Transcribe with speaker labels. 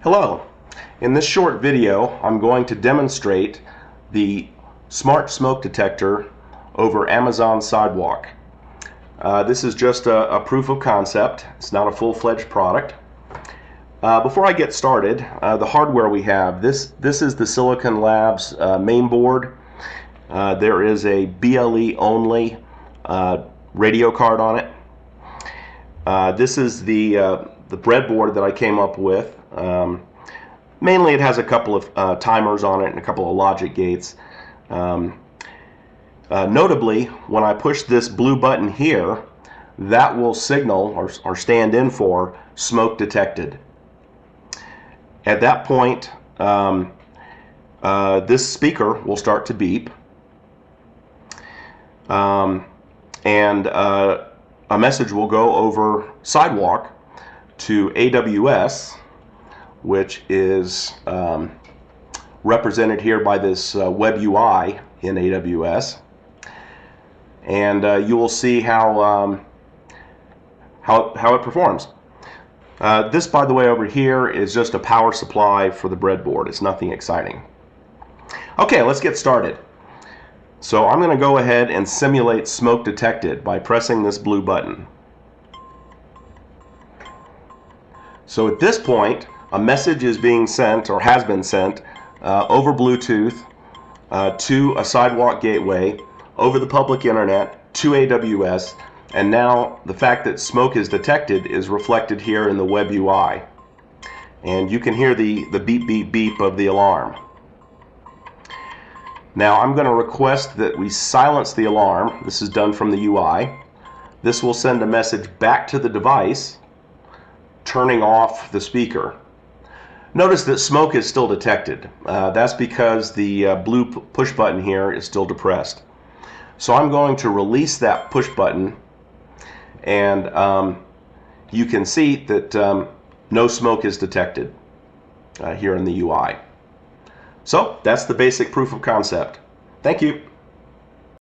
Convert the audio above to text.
Speaker 1: Hello. In this short video, I'm going to demonstrate the smart smoke detector over Amazon Sidewalk. This is just a proof of concept. It's not a full-fledged product. Before I get started, the hardware we have, this is the Silicon Labs main board. There is a BLE only radio card on it. This is the breadboard that I came up with. Mainly it has a couple of timers on it and a couple of logic gates. Notably, when I push this blue button here, that will signal or stand in for smoke detected. At that point, this speaker will start to beep, and a message will go over Sidewalk to AWS, which is represented here by this web UI in AWS, and you will see how it performs. This, by the way, over here is just a power supply for the breadboard. It's nothing exciting. Okay, let's get started. So I'm going to go ahead and simulate smoke detected by pressing this blue button. So at this point, a message is being sent, or has been sent, over Bluetooth to a Sidewalk gateway, over the public internet, to AWS, and now the fact that smoke is detected is reflected here in the web UI. And you can hear the beep, beep, beep of the alarm. Now I'm going to request that we silence the alarm. This is done from the UI. This will send a message back to the device, turning off the speaker. Notice that smoke is still detected. That's because the blue push button here is still depressed. So I'm going to release that push button, and you can see that no smoke is detected here in the UI. So that's the basic proof of concept. Thank you.